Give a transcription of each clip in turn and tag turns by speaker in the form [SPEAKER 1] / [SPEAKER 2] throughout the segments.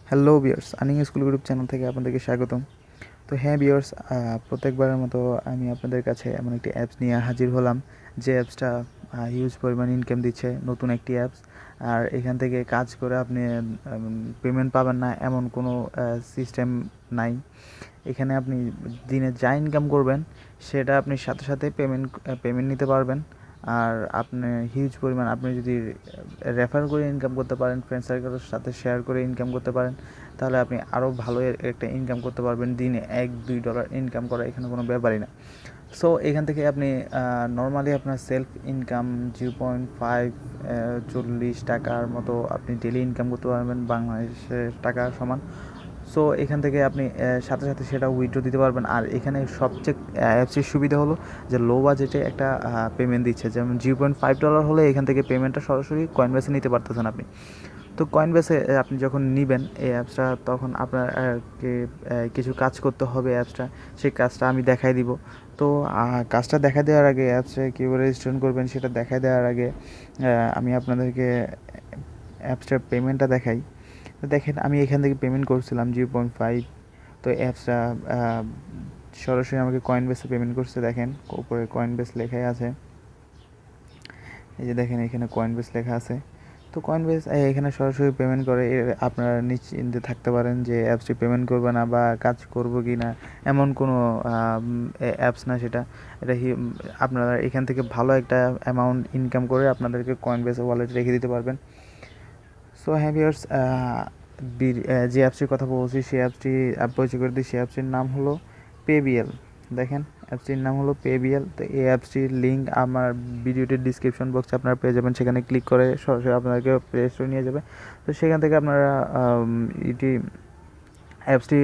[SPEAKER 1] Hello viewers, earning school group channel থেকে আপনাদেরকে স্বাগতম। তো হ্যাঁ ভিউয়ার্স, প্রত্যেকবারের মতো আমি আপনাদের কাছে এমন একটি অ্যাপস নিয়ে হাজির হলাম যে অ্যাপসটা হিউজ পরিমাণ ইনকাম দিচ্ছে। নতুন একটি অ্যাপস, আর এখান থেকে কাজ করে আপনি পেমেন্ট পাবেন না এমন কোনো সিস্টেম নাই। এখানে আপনি দিনে যা ইনকাম করবেন সেটা আপনি সাথে সাথে পেমেন্ট নিতে পারবেন। আর আপনি হিউজ পরিমাণ আপনি যদি রেফার করে ইনকাম করতে পারেন, ফ্রেন্ড সার্কেলের সাথে শেয়ার করে ইনকাম করতে পারেন, তাহলে আপনি আরও ভালো একটা ইনকাম করতে পারবেন। দিনে $1-2 ইনকাম করা এখানে কোনো ব্যাপারই না। সো এখান থেকে আপনি নর্মালি আপনার সেলফ ইনকাম 0.5 টাকার মতো আপনি ডেলি ইনকাম করতে পারবেন, বাংলাদেশের টাকা সমান। সো এখান থেকে আপনি সাথে সাথে সেটা উইথড্র দিতে পারবেন। আর এখানে সবচেয়ে অ্যাপসের সুবিধা হলো যে লো বাজেটে একটা পেমেন্ট দিচ্ছে। যেমন $0.5 হলে এখান থেকে পেমেন্টটা সরাসরি কয়েনবেসে নিতে পারতেছেন আপনি। তো কয়েনবেসে আপনি যখন নেবেন এই অ্যাপসটা, তখন আপনাকে কিছু কাজ করতে হবে অ্যাপসটা, সেই কাজটা আমি দেখাই দিব। তো কাজটা দেখা দেওয়ার আগে, অ্যাপসে কীভাবে রেজিস্ট্রেশন করবেন সেটা দেখা দেওয়ার আগে আমি আপনাদেরকে অ্যাপসটার পেমেন্টটা দেখাই। তো দেখেন, আমি এখান থেকে পেমেন্ট করছিলাম 0.5। তো অ্যাপসটা সরাসরি আমাকে কয়েনবেসে পেমেন্ট করছে। দেখেন উপরে কয়েনবেস লেখাই আছে, এই যে দেখেন এখানে কয়েনবেস লেখা আছে। তো কয়েনবেস এখানে সরাসরি পেমেন্ট করে। আপনারা নিশ্চিন্তে থাকতে পারেন যে অ্যাপসটি পেমেন্ট করবে না বা কাজ করবো কি না এমন কোনো অ্যাপস না সেটা। এটা আপনারা এখান থেকে ভালো একটা অ্যামাউন্ট ইনকাম করে আপনাদেরকে কয়েনবেস ওয়ালেটে রেখে দিতে পারবেন। সো হ্যাঁ ভিউয়ার্স, যে অ্যাপসটির কথা বলছি সেই অ্যাপসটি পরিচয় করে দিই। সেই অ্যাপসটির নাম হলো পেবিএল। দেখেন অ্যাপসটির নাম হলো পেবিএল। তো এই অ্যাপসটির লিঙ্ক আমার ভিডিওটির ডিসক্রিপশন বক্সে আপনারা পেয়ে যাবেন। সেখানে ক্লিক করে সরাসরি আপনাদেরকে প্লে স্টোরে নিয়ে যাবে। তো সেখান থেকে আপনারা অ্যাপসটি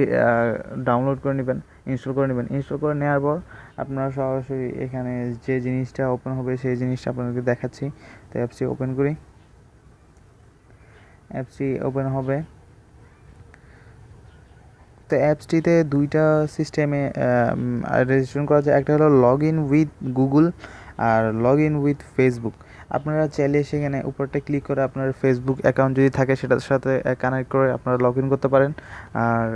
[SPEAKER 1] ডাউনলোড করে নেবেন, ইনস্টল করে নেবেন। ইনস্টল করে নেওয়ার পর আপনারা সরাসরি এখানে যে জিনিসটা ওপেন হবে সেই জিনিসটা আপনাদেরকে দেখাচ্ছি। তো অ্যাপসটি ওপেন করি। অ্যাপসটি ওপেন হবে। তো অ্যাপসটিতে দুইটা সিস্টেমে রেজিস্ট্রেশন করা যায়। একটা হলো লগ ইন উইথ গুগল আর লগ ইন উইথ ফেসবুক। আপনারা চাইলে সেখানে উপরটা ক্লিক করে আপনার ফেসবুক অ্যাকাউন্ট যদি থাকে সেটার সাথে কানেক্ট করে আপনারা লগ ইন করতে পারেন। আর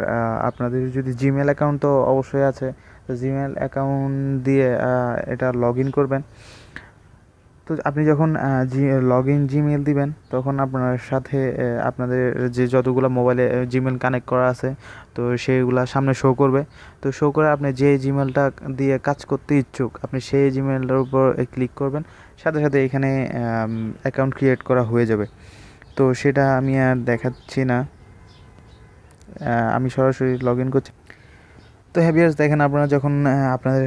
[SPEAKER 1] আপনাদের যদি জিমেল অ্যাকাউন্ট তো অবশ্যই আছে, তো জিমেল অ্যাকাউন্ট দিয়ে এটা লগ ইন করবেন। তো আপনি যখন লগ ইন জিমেল দিবেন তখন আপনার সাথে আপনাদের যে যতগুলো মোবাইলে জিমেল কানেক্ট করা আছে তো সেইগুলা সামনে শো করবে। তো শো করে আপনি যে জিমেলটা দিয়ে কাজ করতে ইচ্ছুক আপনি সেই জিমেলটার উপর ক্লিক করবেন, সাথে সাথে এখানে অ্যাকাউন্ট ক্রিয়েট করা হয়ে যাবে। তো সেটা আমি আর দেখাচ্ছি না, আমি সরাসরি লগ ইন করছি। তো হ্যাভিয়ার্স, দেখেন আপনারা যখন আপনাদের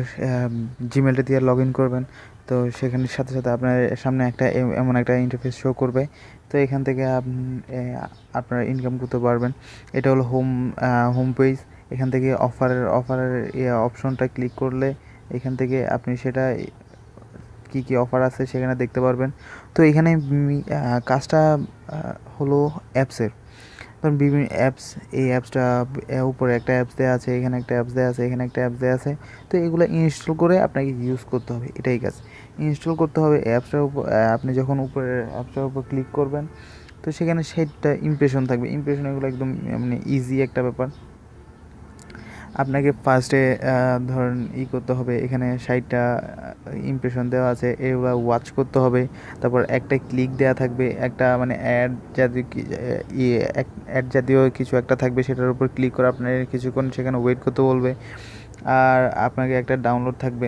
[SPEAKER 1] জিমেলটা দিয়ে লগ ইন করবেন তো সেখানে সাথে সাথে আপনার সামনে একটা এমন একটা ইন্টারফেস শো করবে। তো এখান থেকে আপনারা ইনকাম করতে পারবেন। এটা হলো হোম পেজ। এখান থেকে অফারের অপশনটা ক্লিক করলে এখান থেকে আপনি সেটা কি কি অফার আছে সেখানে দেখতে পারবেন। তো এখানে কাজটা হলো অ্যাপসের। ধরুন বিভিন্ন অ্যাপস, এই অ্যাপসটা উপরে একটা অ্যাপস দেওয়া আছে, এখানে একটা অ্যাপস দেওয়া আছে, এখানে একটা অ্যাপস দেওয়া আছে। তো এগুলো ইনস্টল করে আপনাকে ইউজ করতে হবে, এটাই কাজ। ইনস্টল করতে হবে অ্যাপসটার উপর। আপনি যখন উপরে অ্যাপসটার উপর ক্লিক করবেন তো সেখানে সেটটা ইমপ্রেশন থাকবে। ইমপ্রেশন এগুলো একদম মানে ইজি একটা ব্যাপার। আপনাকে ফার্স্টে ধরেন করতে হবে, এখানে 60টা ইমপ্রেশন দেওয়া আছে, এগুলো ওয়াচ করতে হবে। তারপর একটা ক্লিক দেওয়া থাকবে, একটা মানে অ্যাড জাতীয় অ্যাড জাতীয় কিছু একটা থাকবে, সেটার উপর ক্লিক করে আপনার কিছুক্ষণ সেখানে ওয়েট করতে বলবে। আর আপনাকে একটা ডাউনলোড থাকবে,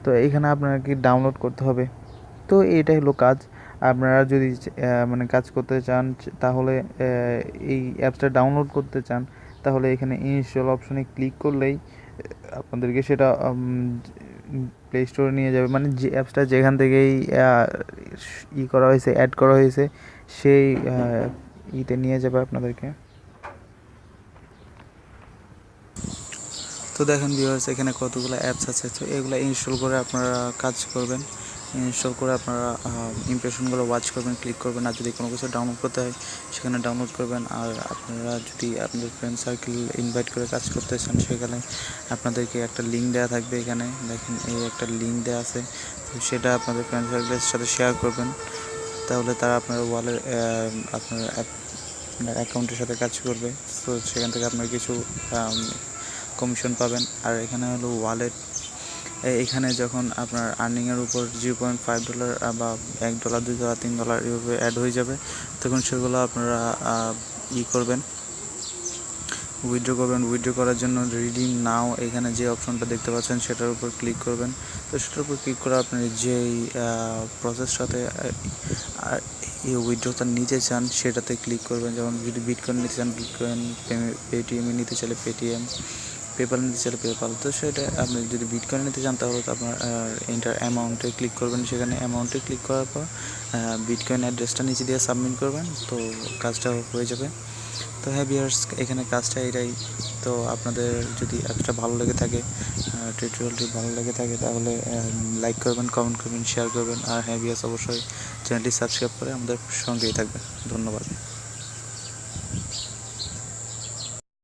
[SPEAKER 1] তো এখানে আপনাকে ডাউনলোড করতে হবে। তো এটাই হলো কাজ। আপনারা যদি মানে কাজ করতে চান তাহলে এই অ্যাপসটা ডাউনলোড করতে চান তাহলে এখানে ইনস্টল অপশনে ক্লিক করলেই আপনাদেরকে সেটা প্লে স্টোরে নিয়ে যাবে। মানে যে অ্যাপসটা যেখান থেকেই করা হয়েছে, অ্যাড করা হয়েছে সেই ইতে নিয়ে যাবে আপনাদেরকে। তো দেখেন ভিউয়ার্স, এখানে কতগুলো অ্যাপস আছে। তো এগুলো ইনস্টল করে আপনারা কাজ করবেন। ইনস্টল করে আপনারা ইমপ্রেশনগুলো ওয়াচ করবেন, ক্লিক করবেন। আর যদি কোনো কিছু ডাউনলোড করতে হয় সেখানে ডাউনলোড করবেন। আর আপনারা যদি আপনাদের ফ্রেন্ড সার্কেল ইনভাইট করে কাজ করতে চান সেখানে আপনাদেরকে একটা লিঙ্ক দেওয়া থাকবে। এখানে দেখেন এই একটা লিঙ্ক দেওয়া আছে, তো সেটা আপনাদের ফ্রেন্ড সার্কেলের সাথে শেয়ার করবেন। তাহলে তারা আপনার আপনার আপনার অ্যাকাউন্টের সাথে কাজ করবে। সো সেখান থেকে আপনার কিছু কমিশন পাবেন। আর এখানে হলো ওয়ালেট, এখানে যখন আপনার আর্নিংয়ের উপর $0.5 বা $1, $2, $3 এভাবে অ্যাড হয়ে যাবে, তখন সেগুলো আপনারা করবেন, উইথড্র করবেন। উইথড্র করার জন্য রিডিম নাও এখানে যে অপশনটা দেখতে পাচ্ছেন সেটার উপর ক্লিক করবেন। তো সেটার উপর ক্লিক করে আপনি যেই প্রসেসটাতে এই উইথড্রটা নিতে চান সেটাতে ক্লিক করবেন। যেমন যদি বিটকয়েন নিতে চান বিটকয়েন, পেটিএমে নিতে চাইলে পেটিএম, পেপাল নিতে চাইলে পেপাল। তো সেটা আপনি যদি বিটকয়েন নিতে চান তাহলে তো আপনার এন্টার অ্যামাউন্টে ক্লিক করবেন। সেখানে অ্যামাউন্টে ক্লিক করার পর বিটকয়েন অ্যাড্রেসটা নিচে দিয়ে সাবমিট করবেন, তো কাজটা হয়ে যাবে। তো হ্যাঁ ভিউয়ার্স, এখানে কাজটা এটাই। তো আপনাদের যদি অ্যাপসটা ভালো লেগে থাকে, টিউটোরিয়ালটি ভালো লেগে থাকে, তাহলে লাইক করবেন, কমেন্ট করবেন, শেয়ার করবেন। আর হ্যাঁ ভিউয়ার্স, অবশ্যই চ্যানেলটি সাবস্ক্রাইব করে আমাদের সঙ্গেই থাকবেন। ধন্যবাদ।